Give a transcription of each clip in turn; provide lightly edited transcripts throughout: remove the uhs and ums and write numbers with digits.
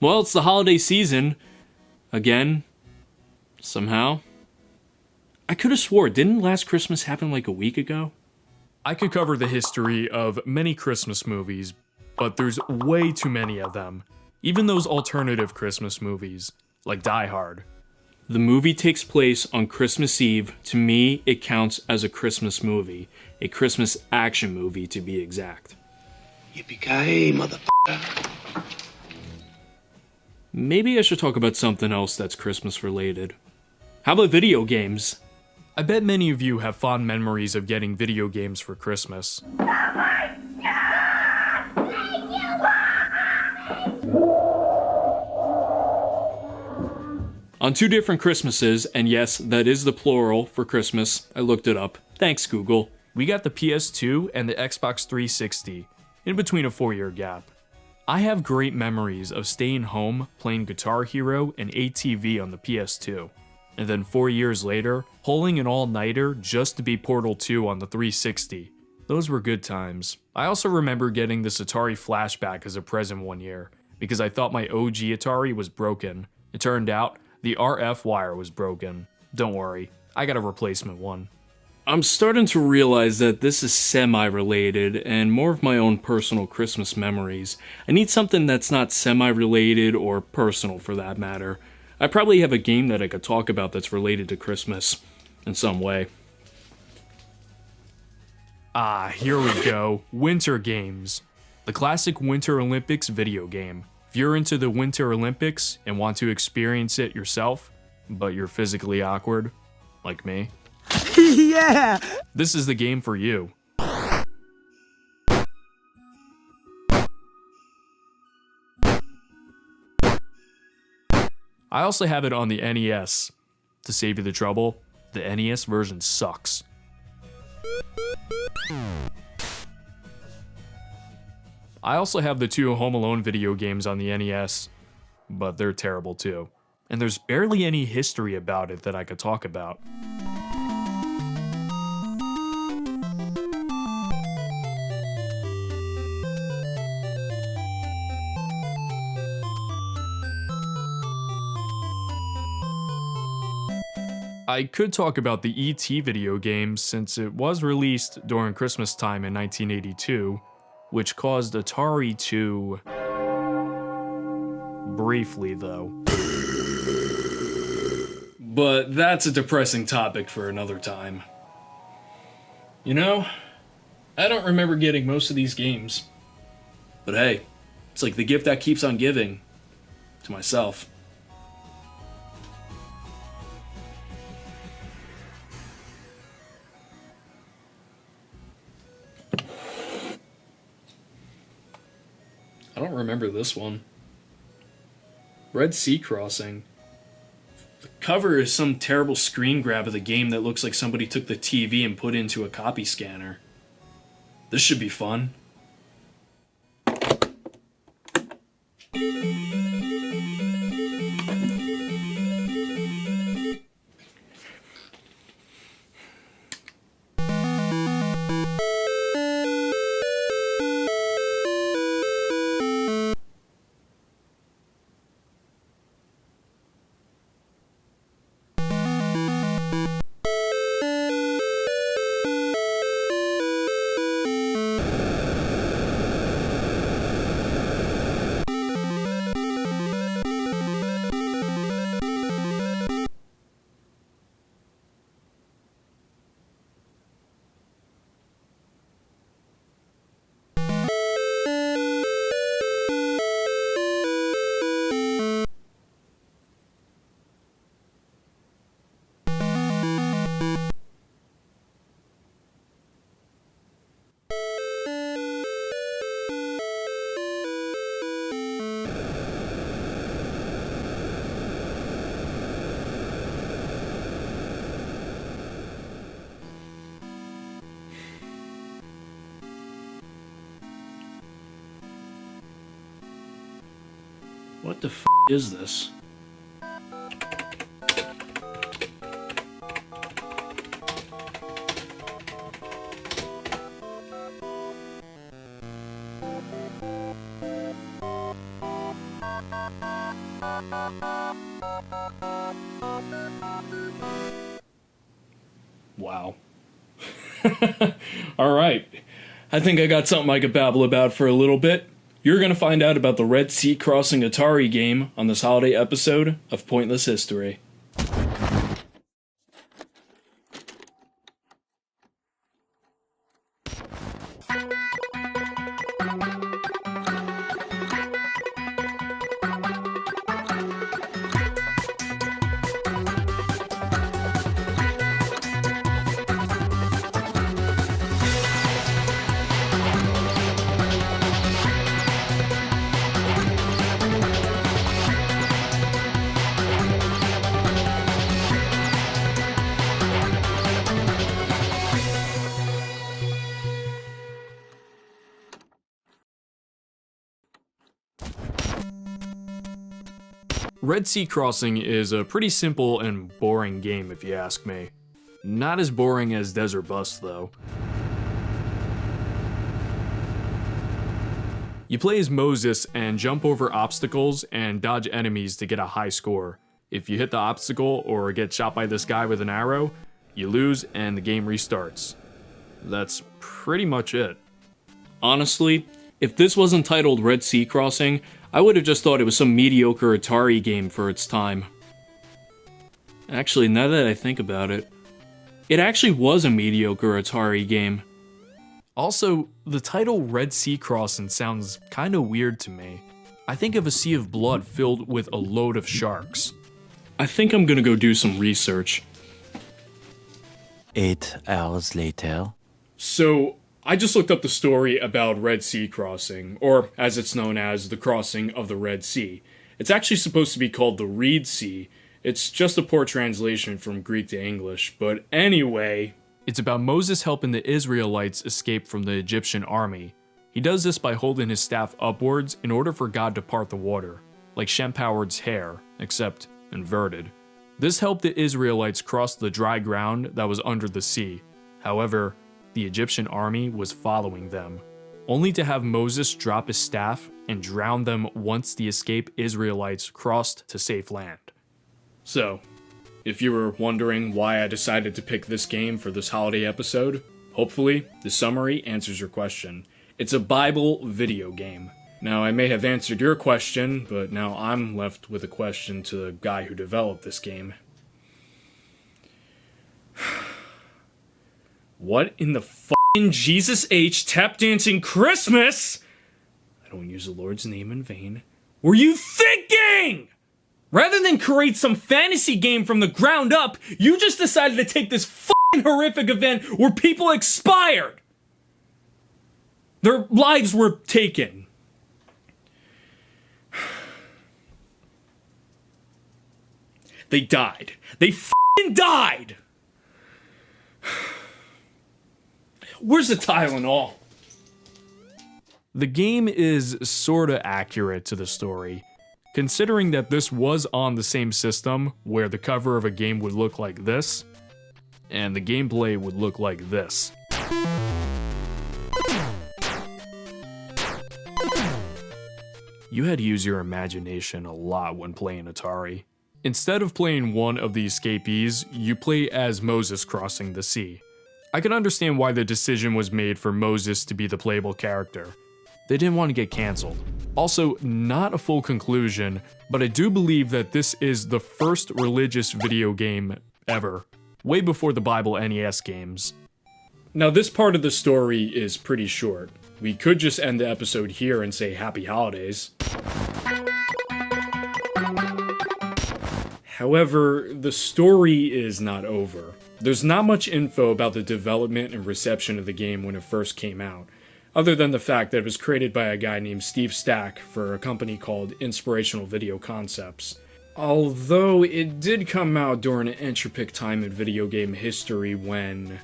Well, it's the holiday season. Again. Somehow. I could have swore, didn't last Christmas happen like a week ago? I could cover the history of many Christmas movies, but there's way too many of them. Even those alternative Christmas movies, like Die Hard. The movie takes place on Christmas Eve. To me, it counts as a Christmas movie. A Christmas action movie, to be exact. Yippee-ki-yay, motherfucker. Maybe I should talk about something else that's Christmas related. How about video games? I bet many of you have fond memories of getting video games for Christmas. On 2 different Christmases, and yes, that is the plural for Christmas. I looked it up. Thanks, Google. We got the PS2 and the Xbox 360, in between a 4-year gap. I have great memories of staying home, playing Guitar Hero and ATV on the PS2. And then 4 years later, pulling an all-nighter just to beat Portal 2 on the 360. Those were good times. I also remember getting this Atari flashback as a present one year, because I thought my OG Atari was broken. It turned out, the RF wire was broken. Don't worry, I got a replacement one. I'm starting to realize that this is semi-related and more of my own personal Christmas memories. I need something that's not semi-related or personal for that matter. I probably have a game that I could talk about that's related to Christmas in some way. Ah, here we go. Winter Games. The classic Winter Olympics video game. If you're into the Winter Olympics and want to experience it yourself, but you're physically awkward, like me, Yeah! this is the game for you. I also have it on the NES. To save you the trouble, the NES version sucks. I also have the 2 Home Alone video games on the NES, but they're terrible too. And there's barely any history about it that I could talk about. I could talk about the E.T. video game since it was released during Christmas time in 1982, which caused Atari to... briefly, though. But that's a depressing topic for another time. You know, I don't remember getting most of these games. But hey, it's like the gift that keeps on giving. To myself. I don't remember this one. Red Sea Crossing. The cover is some terrible screen grab of the game that looks like somebody took the TV and put it into a copy scanner. This should be fun. What the f*** is this? Wow. Alright. I think I got something I could babble about for a little bit. You're going to find out about the Red Sea Crossing Atari game on this holiday episode of Pointless History. Red Sea Crossing is a pretty simple and boring game if you ask me. Not as boring as Desert Bust though. You play as Moses and jump over obstacles and dodge enemies to get a high score. If you hit the obstacle or get shot by this guy with an arrow, you lose and the game restarts. That's pretty much it. Honestly, if this wasn't titled Red Sea Crossing, I would have just thought it was some mediocre Atari game for its time. Actually, now that I think about it, it actually was a mediocre Atari game. Also, the title Red Sea Crossing sounds kinda weird to me. I think of a sea of blood filled with a load of sharks. I think I'm gonna go do some research. 8 hours later. So, I just looked up the story about Red Sea Crossing, or as it's known as, the crossing of the Red Sea. It's actually supposed to be called the Reed Sea. It's just a poor translation from Greek to English, but anyway... It's about Moses helping the Israelites escape from the Egyptian army. He does this by holding his staff upwards in order for God to part the water, like Shempoward's hair, except inverted. This helped the Israelites cross the dry ground that was under the sea. However, the Egyptian army was following them, only to have Moses drop his staff and drown them once the escaped Israelites crossed to safe land. So, if you were wondering why I decided to pick this game for this holiday episode, hopefully the summary answers your question. It's a Bible video game. Now, I may have answered your question, but now I'm left with a question to the guy who developed this game. What in the f***ing Jesus H tap dancing Christmas? I don't use the Lord's name in vain. Were you thinking? Rather than create some fantasy game from the ground up, you just decided to take this f***ing horrific event where people expired. Their lives were taken. They died. They f***ing died! Where's the Tylenol? The game is sorta accurate to the story, considering that this was on the same system where the cover of a game would look like this, and the gameplay would look like this. You had to use your imagination a lot when playing Atari. Instead of playing one of the escapees, you play as Moses crossing the sea. I can understand why the decision was made for Moses to be the playable character. They didn't want to get cancelled. Also, not a full conclusion, but I do believe that this is the first religious video game ever, way before the Bible NES games. Now, this part of the story is pretty short. We could just end the episode here and say Happy Holidays. However, the story is not over. There's not much info about the development and reception of the game when it first came out, other than the fact that it was created by a guy named Steve Stack for a company called Inspirational Video Concepts. Although it did come out during an entropic time in video game history when...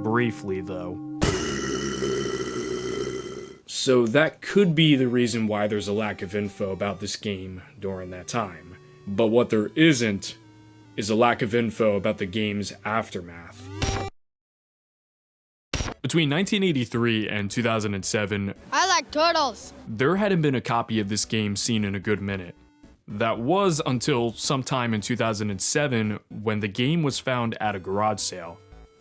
Briefly, though. So that could be the reason why there's a lack of info about this game during that time. But what there isn't is a lack of info about the game's aftermath. Between 1983 and 2007, I like turtles. there hadn't been a copy of this game seen in a good minute. That was until sometime in 2007 when the game was found at a garage sale.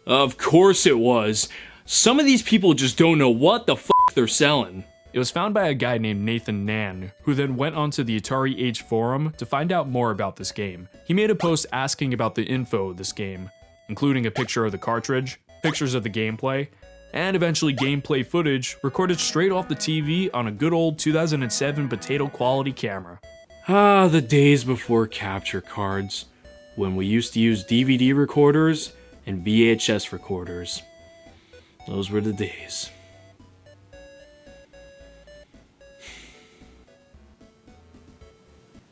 Of course it was. Some of these people just don't know what the fuck they're selling. It was found by a guy named Nathan Nan, who then went onto the Atari Age forum to find out more about this game. He made a post asking about the info of this game, including a picture of the cartridge, pictures of the gameplay, and eventually gameplay footage recorded straight off the TV on a good old 2007 potato quality camera. Ah, the days before capture cards, when we used to use DVD recorders and VHS recorders. Those were the days.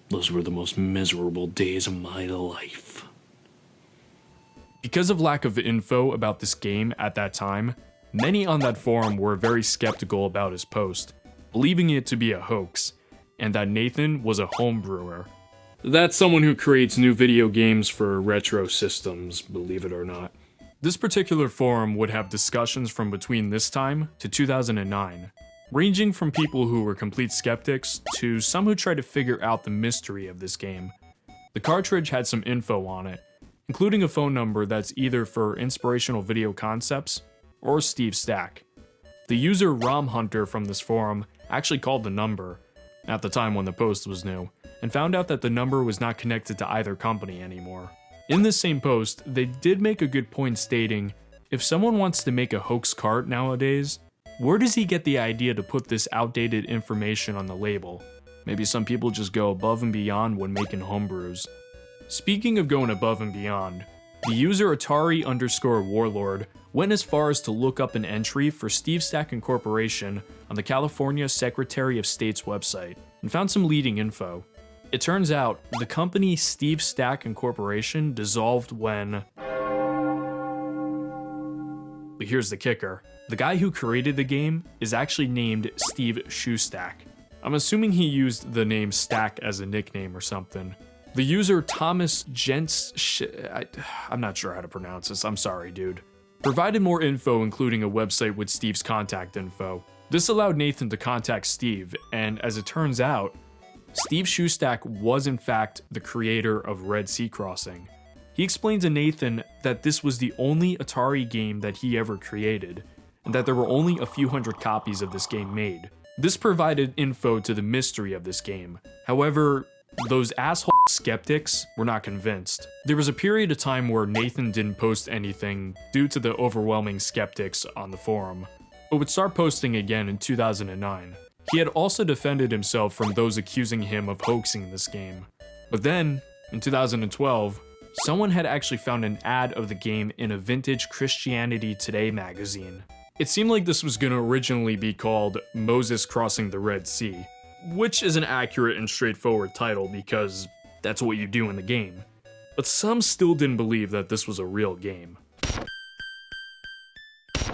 Those were the most miserable days of my life. Because of lack of info about this game at that time, many on that forum were very skeptical about his post, believing it to be a hoax, and that Nathan was a homebrewer. That's someone who creates new video games for retro systems, believe it or not. This particular forum would have discussions from between this time to 2009, ranging from people who were complete skeptics to some who tried to figure out the mystery of this game. The cartridge had some info on it, including a phone number that's either for inspirational video concepts or Steve Stack. The user ROM Hunter from this forum actually called the number, at the time when the post was new, and found out that the number was not connected to either company anymore. In this same post, they did make a good point stating, if someone wants to make a hoax cart nowadays, where does he get the idea to put this outdated information on the label? Maybe some people just go above and beyond when making homebrews. Speaking of going above and beyond, the user Atari_Warlord went as far as to look up an entry for Steve Stack Incorporation on the California Secretary of State's website and found some leading info. It turns out the company Steve Stack Incorporation dissolved when... But here's the kicker. The guy who created the game is actually named Steve Shoestack. I'm assuming he used the name Stack as a nickname or something. The user Thomas I'm not sure how to pronounce this, I'm sorry dude, provided more info including a website with Steve's contact info. This allowed Nathan to contact Steve, and as it turns out, Steve Shoestack was in fact the creator of Red Sea Crossing. He explained to Nathan that this was the only Atari game that he ever created, and that there were only a few hundred copies of this game made. This provided info to the mystery of this game. However, those asshole skeptics were not convinced. There was a period of time where Nathan didn't post anything due to the overwhelming skeptics on the forum, but would start posting again in 2009. He had also defended himself from those accusing him of hoaxing this game. But then, in 2012, someone had actually found an ad of the game in a vintage Christianity Today magazine. It seemed like this was going to originally be called Moses Crossing the Red Sea, which is an accurate and straightforward title because that's what you do in the game. But some still didn't believe that this was a real game.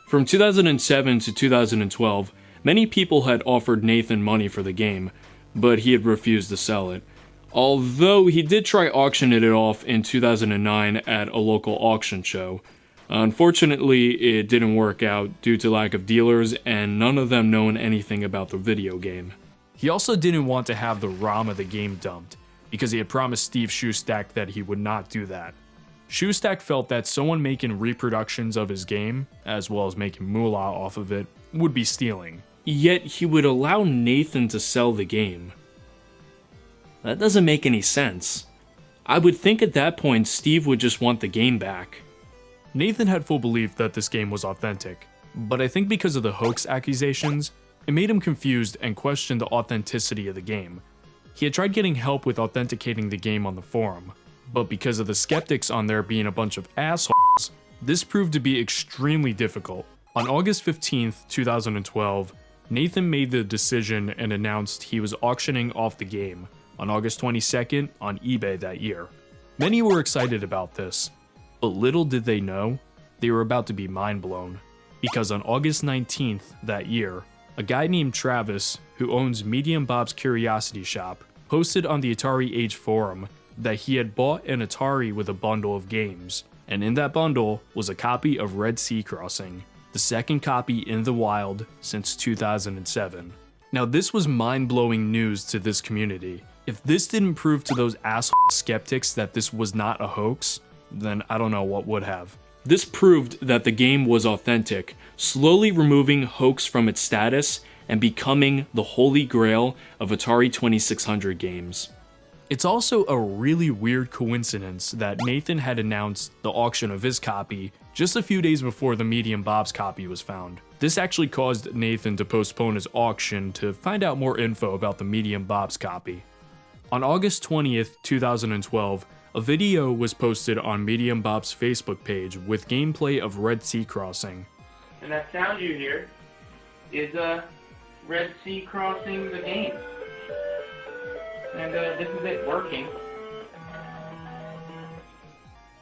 From 2007 to 2012, many people had offered Nathan money for the game, but he had refused to sell it. Although he did try auctioning it off in 2009 at a local auction show. Unfortunately, it didn't work out due to lack of dealers and none of them knowing anything about the video game. He also didn't want to have the ROM of the game dumped, because he had promised Steve Shoestack that he would not do that. Shoestack felt that someone making reproductions of his game, as well as making moolah off of it, would be stealing. Yet he would allow Nathan to sell the game. That doesn't make any sense. I would think at that point Steve would just want the game back. Nathan had full belief that this game was authentic, but I think because of the hoax accusations, it made him confused and question the authenticity of the game. He had tried getting help with authenticating the game on the forum, but because of the skeptics on there being a bunch of assholes, this proved to be extremely difficult. On August 15th, 2012, Nathan made the decision and announced he was auctioning off the game on August 22nd on eBay that year. Many were excited about this, but little did they know, they were about to be mind blown, because on August 19th that year, a guy named Travis, who owns Medium Bob's Curiosity Shop, posted on the Atari Age forum that he had bought an Atari with a bundle of games, and in that bundle was a copy of Red Sea Crossing. the second copy in the wild since 2007. Now, this was mind-blowing news to this community. If this didn't prove to those asshole skeptics that this was not a hoax, then I don't know what would have. This proved that the game was authentic, slowly removing hoax from its status and becoming the Holy Grail of Atari 2600 games. It's also a really weird coincidence that Nathan had announced the auction of his copy just a few days before the Medium Bob's copy was found. This actually caused Nathan to postpone his auction to find out more info about the Medium Bob's copy. On August 20th, 2012, a video was posted on Medium Bob's Facebook page with gameplay of Red Sea Crossing. And that sound you hear is Red Sea Crossing the game. And this is it working.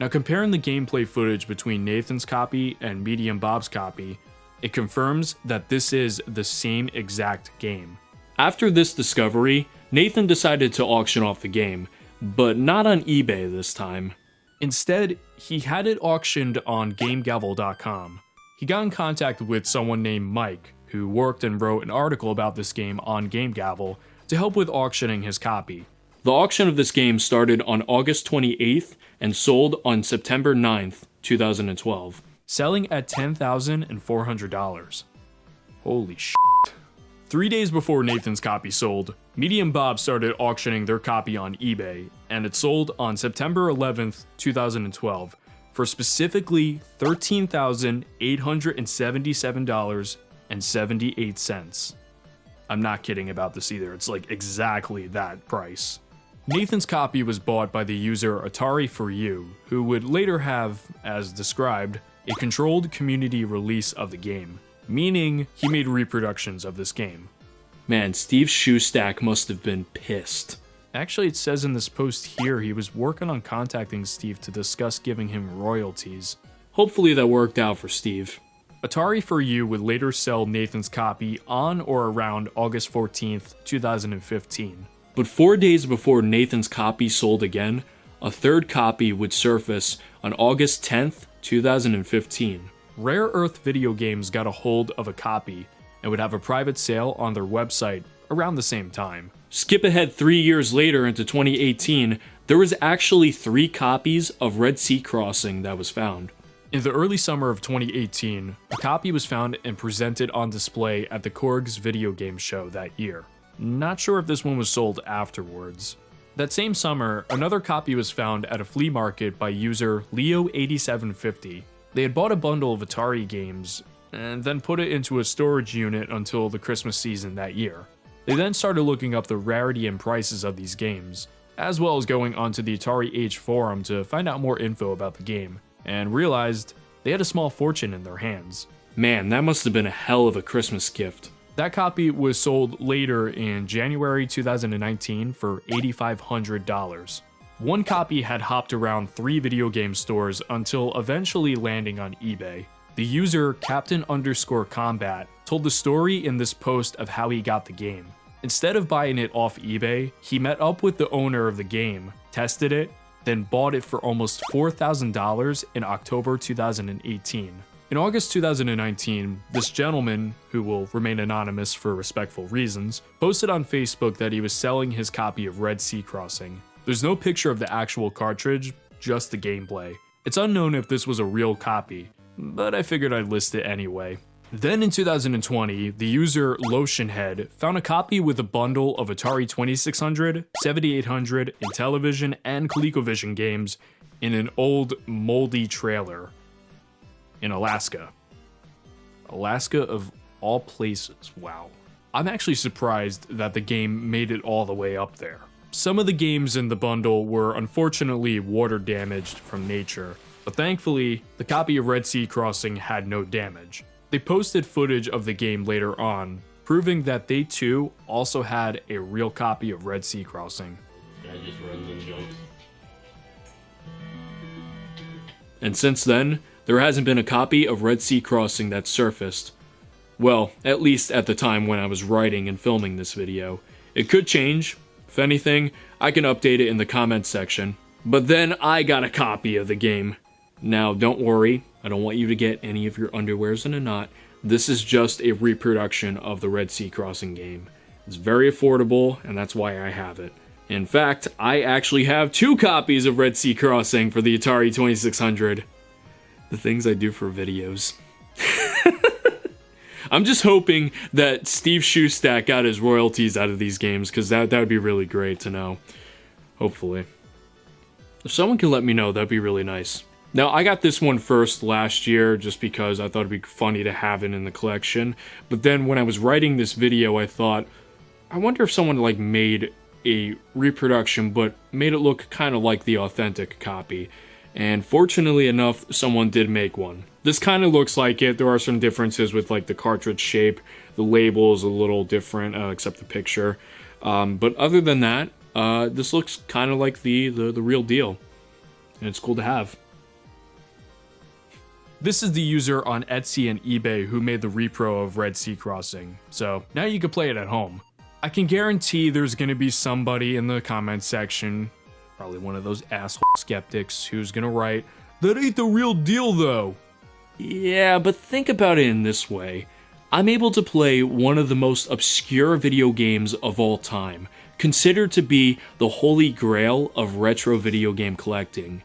Now, comparing the gameplay footage between Nathan's copy and Medium Bob's copy, it confirms that this is the same exact game. After this discovery, Nathan decided to auction off the game, but not on eBay this time. Instead, he had it auctioned on GameGavel.com. He got in contact with someone named Mike, who worked and wrote an article about this game on GameGavel to help with auctioning his copy. The auction of this game started on August 28th and sold on September 9th, 2012. Selling at $10,400. Holy shit. 3 days before Nathan's copy sold, Medium Bob started auctioning their copy on eBay, and it sold on September 11th, 2012 for specifically $13,877.78. I'm not kidding about this either, it's like exactly that price. Nathan's copy was bought by the user Atari4U, who would later have, as described, a controlled community release of the game, meaning he made reproductions of this game. Man, Steve Shoestack must have been pissed. Actually, it says in this post here he was working on contacting Steve to discuss giving him royalties. Hopefully that worked out for Steve. Atari4U would later sell Nathan's copy on or around August 14th, 2015. But 4 days before Nathan's copy sold again, a third copy would surface on August 10th, 2015. Rare Earth Video Games got a hold of a copy and would have a private sale on their website around the same time. Skip ahead 3 years later into 2018, there was actually 3 copies of Red Sea Crossing that was found. In the early summer of 2018, a copy was found and presented on display at the Korg's video game show that year. Not sure if this one was sold afterwards. That same summer, another copy was found at a flea market by user Leo8750. They had bought a bundle of Atari games and then put it into a storage unit until the Christmas season that year. They then started looking up the rarity and prices of these games, as well as going onto the Atari Age forum to find out more info about the game, and realized they had a small fortune in their hands. Man, that must have been a hell of a Christmas gift. That copy was sold later in January 2019 for $8,500. One copy had hopped around 3 video game stores until eventually landing on eBay. The user Captain_Combat told the story in this post of how he got the game. Instead of buying it off eBay, he met up with the owner of the game, tested it, then bought it for almost $4,000 in October 2018. In August 2019, this gentleman, who will remain anonymous for respectful reasons, posted on Facebook that he was selling his copy of Red Sea Crossing. There's no picture of the actual cartridge, just the gameplay. It's unknown if this was a real copy, but I figured I'd list it anyway. Then in 2020, the user Lotionhead found a copy with a bundle of Atari 2600, 7800, Intellivision, and ColecoVision games in an old, moldy trailer in Alaska. Alaska of all places, wow. I'm actually surprised that the game made it all the way up there. Some of the games in the bundle were unfortunately water damaged from nature, but thankfully, the copy of Red Sea Crossing had no damage. They posted footage of the game later on, proving that they too also had a real copy of Red Sea Crossing. And since then, there hasn't been a copy of Red Sea Crossing that surfaced. Well, at least at the time when I was writing and filming this video. It could change. If anything, I can update it in the comments section. But then I got a copy of the game. Now, don't worry, I don't want you to get any of your underwears in a knot. This is just a reproduction of the Red Sea Crossing game. It's very affordable, and that's why I have it. In fact, I actually have 2 copies of Red Sea Crossing for the Atari 2600. The things I do for videos. I'm just hoping that Steve Shoestack got his royalties out of these games, because that would be really great to know. Hopefully. If someone can let me know, that'd be really nice. Now, I got this one first last year, just because I thought it'd be funny to have it in the collection. But then when I was writing this video, I thought, I wonder if someone like made a reproduction, but made it look kind of like the authentic copy. And fortunately enough, someone did make one. This kind of looks like it. There are some differences with like the cartridge shape. The label is a little different, except the picture. But other than that, this looks kind of like the real deal. And it's cool to have. This is the user on Etsy and eBay who made the repro of Red Sea Crossing. So now you can play it at home. I can guarantee there's gonna be somebody in the comment section, probably one of those asshole skeptics, who's gonna write, "That ain't the real deal though." Yeah, but think about it in this way. I'm able to play one of the most obscure video games of all time, considered to be the Holy Grail of retro video game collecting.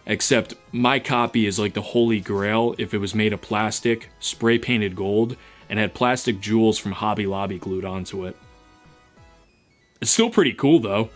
Except my copy is like the Holy Grail if it was made of plastic, spray painted gold, and had plastic jewels from Hobby Lobby glued onto it. It's still pretty cool though.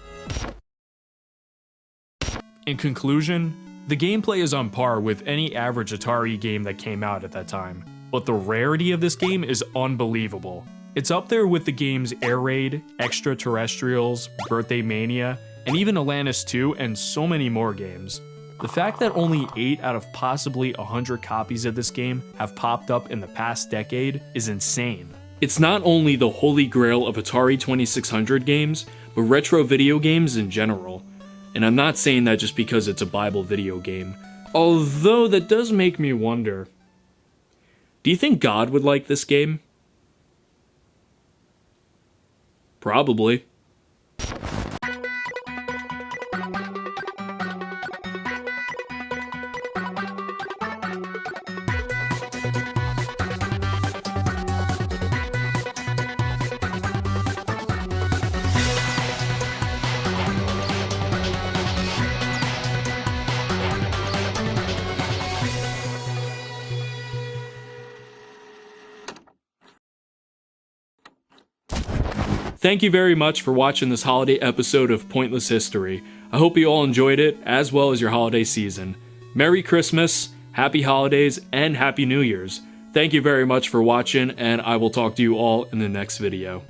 In conclusion, the gameplay is on par with any average Atari game that came out at that time, but the rarity of this game is unbelievable. It's up there with the games Air Raid, Extraterrestrials, Birthday Mania, and even Atlantis 2 and so many more games. The fact that only 8 out of possibly 100 copies of this game have popped up in the past decade is insane. It's not only the Holy Grail of Atari 2600 games, but retro video games in general. And I'm not saying that just because it's a Bible video game. Although that does make me wonder. Do you think God would like this game? Probably. Thank you very much for watching this holiday episode of Pointless History. I hope you all enjoyed it, as well as your holiday season. Merry Christmas, Happy Holidays, and Happy New Year's. Thank you very much for watching, and I will talk to you all in the next video.